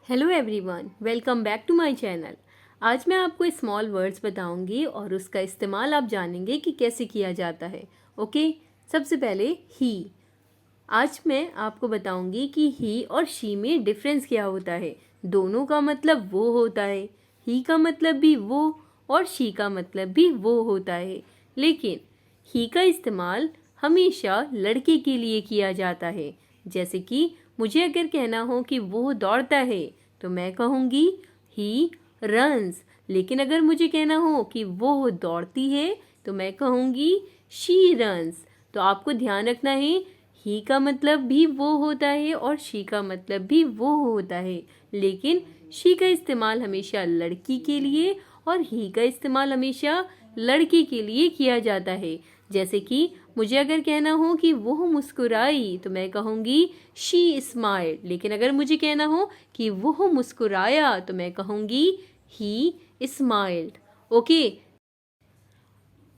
Hello everyone, welcome back to my channel. आज मैं आपको स्मॉल वर्ड्स बताऊंगी और उसका इस्तेमाल आप जानेंगे कि कैसे किया जाता है। ओके, सबसे पहले ही। आज मैं आपको बताऊंगी कि ही और शी में डिफरेंस क्या होता है। दोनों का मतलब वो होता है, ही का मतलब भी वो और शी का मतलब भी वो होता है। लेकिन ही का इस्तेमाल हमेशा लड़के के लिए किया जाता है। जैसे कि मुझे अगर कहना हो कि वो दौड़ता है तो मैं कहूँगी ही रन्स। लेकिन अगर मुझे कहना हो कि वो दौड़ती है तो मैं कहूँगी शी रन्स। तो आपको ध्यान रखना है, ही का मतलब भी वो होता है और शी का मतलब भी वो होता है। लेकिन शी का इस्तेमाल हमेशा लड़की के लिए और ही का इस्तेमाल हमेशा लड़के के लिए किया जाता है। जैसे कि मुझे अगर कहना हो कि वो मुस्कुराई तो मैं कहूँगी शी स्माइल्ड। लेकिन अगर मुझे कहना हो कि वो मुस्कुराया तो मैं कहूँगी ही स्माइल्ड। ओके।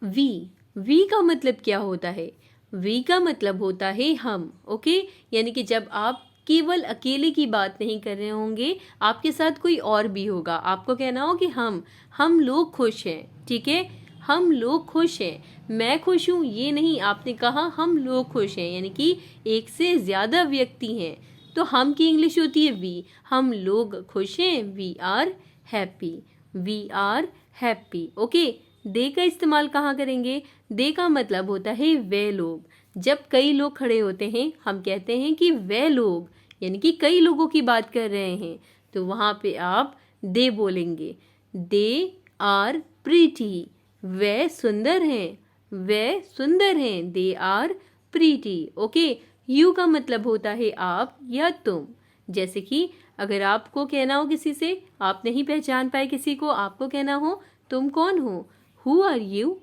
वी का मतलब क्या होता है? वी का मतलब होता है हम। ओके, यानी कि जब आप केवल अकेले की बात नहीं कर रहे होंगे, आपके साथ कोई और भी होगा, आपको कहना हो कि हम लोग खुश हैं। ठीक है, हम लोग खुश हैं, मैं खुश हूँ ये नहीं, आपने कहा हम लोग खुश हैं, यानी कि एक से ज़्यादा व्यक्ति हैं। तो हम की इंग्लिश होती है वी। हम लोग खुश हैं, we are happy. We are happy. Okay. They का इस्तेमाल कहाँ करेंगे? दे का मतलब होता है वे लोग। जब कई लोग खड़े होते हैं हम कहते हैं कि वे लोग, यानी कि कई लोगों की बात कर रहे हैं, तो वहाँ पे आप दे बोलेंगे। दे आर प्रीटी, वे सुंदर हैं, वे सुंदर हैं। They are pretty. Okay. You का मतलब होता है आप या तुम। जैसे कि अगर आपको कहना हो किसी से, आप नहीं पहचान पाए किसी को, आपको कहना हो तुम कौन हो, who are you,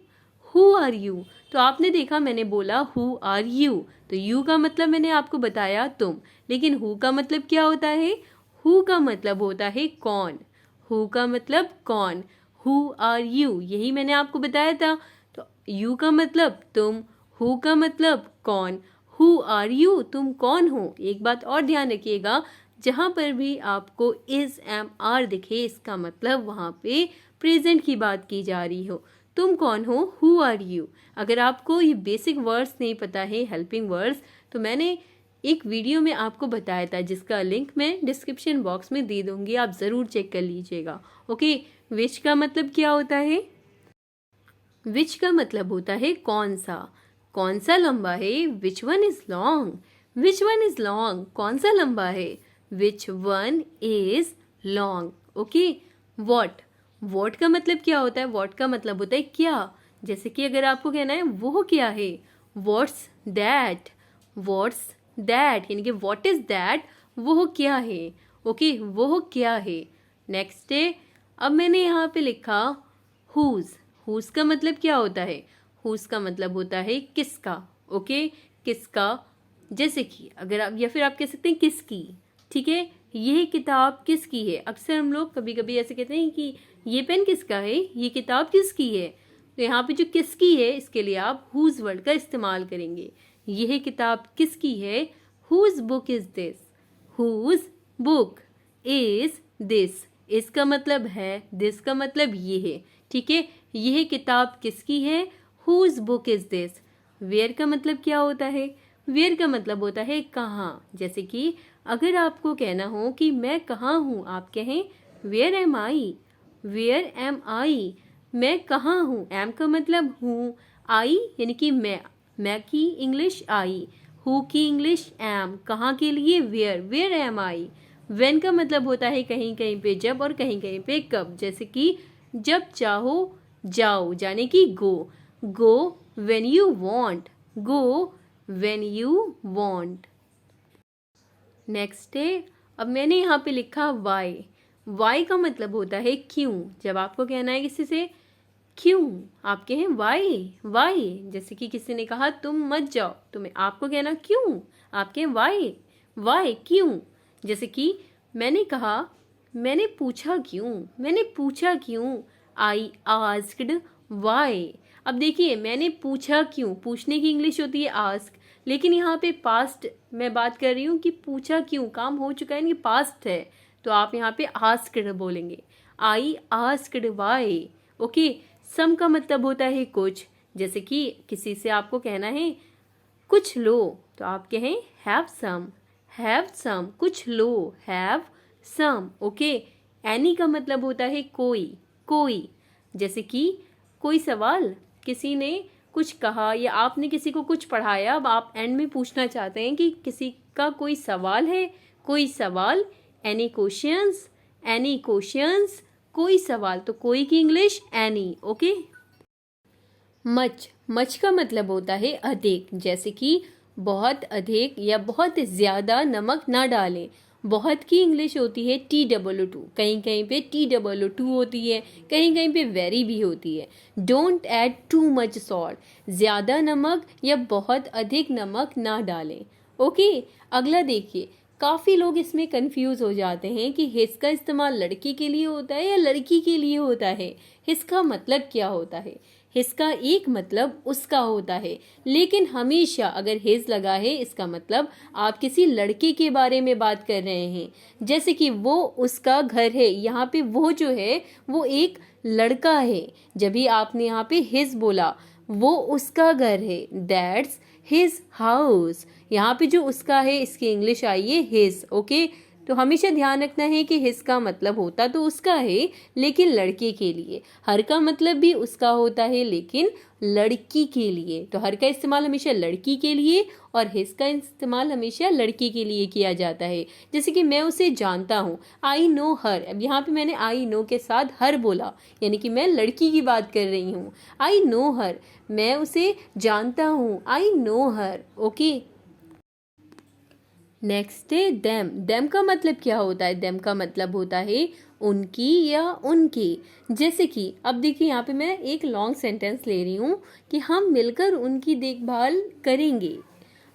who are you. तो आपने देखा मैंने बोला हु आर यू, तो यू का मतलब मैंने आपको बताया तुम। लेकिन हु का मतलब क्या होता है? हु का मतलब होता है कौन। हु का मतलब कौन। हु आर यू, यही मैंने आपको बताया था। तो यू का मतलब तुम, हु का मतलब कौन, हु आर यू तुम कौन हो। एक बात और ध्यान रखिएगा, जहाँ पर भी आपको इज एम आर दिखे, इसका मतलब वहाँ पे प्रेजेंट की बात की जा रही हो। तुम कौन हो, हु आर यू। अगर आपको ये बेसिक वर्ड्स नहीं पता है, हेल्पिंग वर्ड्स, तो मैंने एक वीडियो में आपको बताया था जिसका लिंक मैं डिस्क्रिप्शन बॉक्स में दे दूंगी, आप ज़रूर चेक कर लीजिएगा। ओके। विच का मतलब क्या होता है? विच का मतलब होता है कौन सा लंबा है। Which one is long, which one is long, कौन सा लंबा है। Which one is long. Okay. What का मतलब क्या होता है? वॉट का मतलब होता है क्या। जैसे कि अगर आपको कहना है वो क्या है, वॉट्स दैट, वॉट्स दैट, यानी कि वॉट इज दैट, वो क्या है। ओके, वो क्या है। नेक्स्ट है, अब मैंने यहाँ पे लिखा हुज। हुज का मतलब क्या होता है? हुज का मतलब होता है किसका। ओके, किसका। जैसे कि अगर आप, या फिर आप कह सकते हैं किसकी। ठीक है, यह किताब किसकी है। अक्सर हम लोग कभी कभी ऐसे कहते हैं कि ये पेन किसका है, ये किताब किसकी है। तो यहाँ पे जो किसकी है, इसके लिए आप हुज वर्ड का इस्तेमाल करेंगे। यह किताब किसकी है, whose book is this, whose book is this. इसका मतलब है, दिस का मतलब ये है। ठीक है, यह किताब किसकी है, whose book is this. Where का मतलब क्या होता है? वेयर का मतलब होता है कहाँ। जैसे कि अगर आपको कहना हो कि मैं कहाँ हूँ, आप कहें where am I, where am I, मैं कहाँ हूँ। एम का मतलब हूँ, आई यानी कि मैं की इंग्लिश आई, हु की इंग्लिश एम, कहाँ के लिए where, where am I. When का मतलब होता है कहीं कहीं पे जब और कहीं कहीं पे कब। जैसे कि जब चाहो जाओ, जाने की go when you want, go when you want. Next है, अब मैंने यहाँ पे लिखा वाई। वाई का मतलब होता है क्यों। जब आपको कहना है किसी से क्यों, आप कहें वाई, वाई। जैसे कि किसी ने कहा तुम मत जाओ, तो मैं आपको कहना क्यों, आप कहें वाई, वाई क्यों। जैसे कि मैंने कहा मैंने पूछा क्यों, मैंने पूछा क्यों, आई आस्क्ड वाई। अब देखिए, मैंने पूछा क्यों, पूछने की इंग्लिश होती है आस्क, लेकिन यहाँ पे पास्ट मैं बात कर रही हूँ कि पूछा क्यों, काम हो चुका है, यानी पास्ट है, तो आप यहाँ पे आस्क्ड बोलेंगे, आई आस्क्ड वाई। ओके, सम का मतलब होता है कुछ, जैसे कि किसी से आपको कहना है कुछ लो, तो आप कहें हैव सम, कुछ लो, हैव सम। ओके, एनी का मतलब होता है कोई, जैसे कि कोई सवाल, किसी ने कुछ कहा या आपने किसी को कुछ पढ़ाया, अब आप एंड में पूछना चाहते हैं कि किसी का कोई सवाल है, कोई सवाल, एनी क्वेश्चंस, कोई सवाल, तो कोई की इंग्लिश एनी। ओके, मच का मतलब होता है अधिक, जैसे कि बहुत अधिक या बहुत ज़्यादा नमक ना डालें। बहुत की इंग्लिश होती है TWO, कहीं कहीं पे TWO होती है, कहीं कहीं पे वेरी भी होती है। Don't add too much salt, ज़्यादा नमक या बहुत अधिक नमक ना डालें। ओके, अगला देखिए, काफ़ी लोग इसमें कंफ्यूज हो जाते हैं कि हिज का इस्तेमाल लड़की के लिए होता है या लड़की के लिए होता है, हिज का मतलब क्या होता है। हिज का एक मतलब उसका होता है, लेकिन हमेशा अगर हिज लगा है इसका मतलब आप किसी लड़के के बारे में बात कर रहे हैं, जैसे कि वो उसका घर है, यहाँ पे वो जो है वो एक लड़का है, जब भी आपने यहाँ पे हिज बोला, वो उसका घर है, दैट्स हिज हाउस। यहाँ पे जो उसका है इसकी इंग्लिश आई है हिज। ओके, तो हमेशा ध्यान रखना है कि हिज का मतलब होता तो उसका है, लेकिन लड़के के लिए। हर का मतलब भी उसका होता है, लेकिन लड़की के लिए। तो हर का इस्तेमाल हमेशा लड़की के लिए और हिज का इस्तेमाल हमेशा लड़की के लिए किया जाता है। जैसे कि मैं उसे जानता हूँ, आई नो हर। अब यहाँ पे मैंने आई नो के साथ हर बोला, यानी कि मैं लड़की की बात कर रही हूँ। आई नो हर, मैं उसे जानता हूँ, I know her. Okay, next है देम का मतलब क्या होता है। देम का मतलब होता है उनकी या उनके। जैसे कि अब देखिए यहाँ पे मैं एक लॉन्ग सेंटेंस ले रही हूँ कि हम मिलकर उनकी देखभाल करेंगे,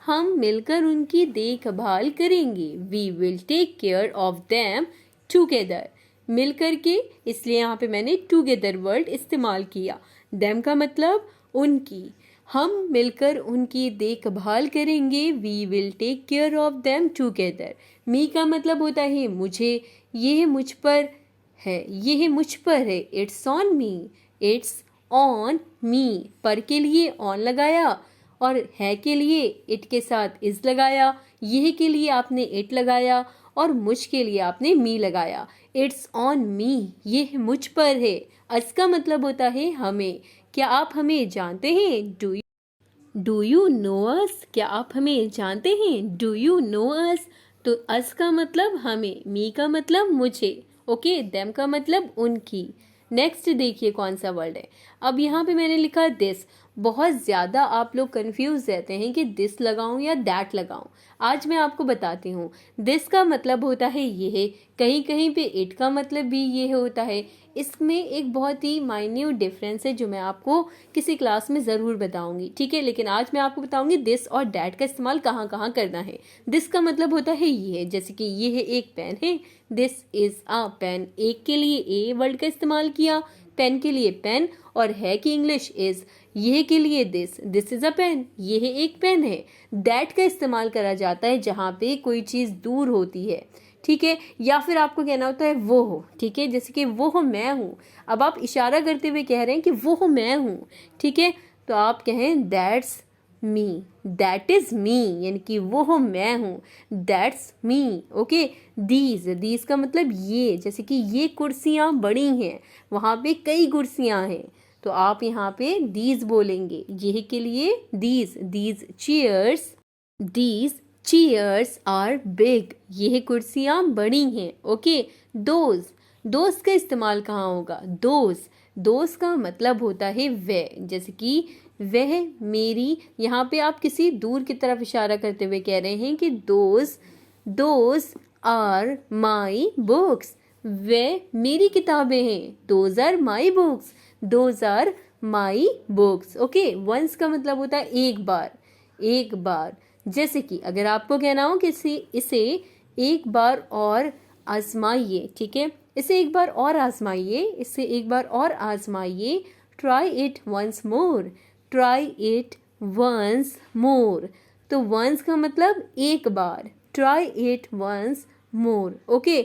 हम मिलकर उनकी देखभाल करेंगे, we will take care of them together. मिलकर के, इसलिए यहाँ पे मैंने टुगेदर वर्ड इस्तेमाल किया। देम का मतलब उनकी, हम मिलकर उनकी देखभाल करेंगे, we will take care of them together. Me का मतलब होता है मुझे, यह मुझ पर है, यह मुझ पर है, it's on me, it's on me. पर के लिए ऑन लगाया और है के लिए इट के साथ इज लगाया, यह के लिए आपने इट लगाया और मुझ के लिए आपने मी लगाया। इट्स ऑन मी, यह मुझ पर है। अस का मतलब होता है हमें, क्या आप हमें जानते हैं, डू यू नो अस, क्या आप हमें जानते हैं, डू यू नो अस। तो अस का मतलब हमें, मी का मतलब मुझे। ओके, देम का मतलब उनकी। नेक्स्ट देखिए कौन सा वर्ड है। अब यहाँ पे मैंने लिखा दिस। बहुत ज़्यादा आप लोग कंफ्यूज रहते हैं कि दिस लगाऊं या दैट लगाऊं। आज मैं आपको बताती हूँ। दिस का मतलब होता है ये, कहीं कहीं पे इट का मतलब भी ये होता है। इसमें एक बहुत ही माइन्यूट डिफरेंस है जो मैं आपको किसी क्लास में ज़रूर बताऊंगी, ठीक है। लेकिन आज मैं आपको बताऊंगी दिस और डैट का इस्तेमाल कहाँ कहाँ करना है। दिस का मतलब होता है ये, जैसे कि ये है एक पेन है, दिस इज़ अ पेन। एक के लिए ए वर्ड का इस्तेमाल किया, पेन के लिए पेन, और है की इंग्लिश इज। यह के लिए दिस इज अ पेन, यह एक पेन है। दैट का इस्तेमाल करा जाता है जहाँ पे कोई चीज़ दूर होती है, ठीक है, या फिर आपको कहना होता है वो हो, ठीक है, जैसे कि वो हो मैं हूँ। अब आप इशारा करते हुए कह रहे हैं कि वो हो मैं हूँ, ठीक है, तो आप कहें that's me, that is me, यानी कि वो हो मैं हूँ, दैट्स मी। ओके, दीज का मतलब ये, जैसे कि ये कुर्सियाँ बड़ी हैं, वहाँ पे कई कुर्सियाँ हैं, तो आप यहाँ पे दीज बोलेंगे। यह के लिए दीज चेयर्स आर बिग, यह कुर्सियाँ बड़ी हैं। ओके, दोज का इस्तेमाल कहाँ होगा। दोज का मतलब होता है वह, जैसे कि वह मेरी, यहाँ पे आप किसी दूर की तरफ इशारा करते हुए कह रहे हैं कि दोज आर माई बुक्स, वे मेरी किताबें हैं, those are my books, those are my books. Okay, once का मतलब होता है एक बार, जैसे कि अगर आपको कहना हो कि इसे एक बार और आजमाइए, ठीक है, इसे एक बार और आजमाइए, इसे एक बार और आजमाइए, try it once more, try it once more. तो वंस का मतलब एक बार, try it once more. Okay,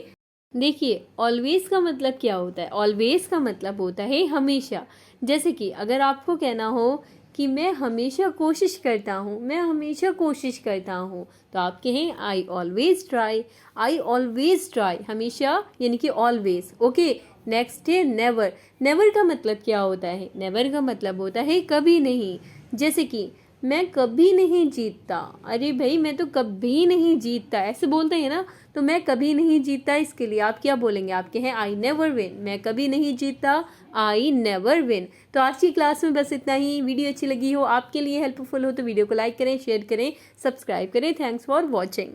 देखिए ऑलवेज का मतलब क्या होता है? ऑलवेज का मतलब होता है हमेशा। जैसे कि अगर आपको कहना हो कि मैं हमेशा कोशिश करता हूँ, मैं हमेशा कोशिश करता हूँ, तो आप कहें I always try. I always try, हमेशा यानी कि ऑलवेज। ओके, नेक्स्ट है नेवर। नेवर का मतलब क्या होता है? नेवर का मतलब होता है कभी नहीं। जैसे कि मैं कभी नहीं जीतता। अरे भाई, मैं तो कभी नहीं जीतता, ऐसे बोलते हैं ना। तो मैं कभी नहीं जीतता, इसके लिए आप क्या बोलेंगे? आप कहें आई नेवर विन। मैं कभी नहीं जीतता, आई नेवर विन। तो आज की क्लास में बस इतना ही। वीडियो अच्छी लगी हो, आपके लिए हेल्पफुल हो, तो वीडियो को लाइक करें, शेयर करें, सब्सक्राइब करें। Thanks for watching.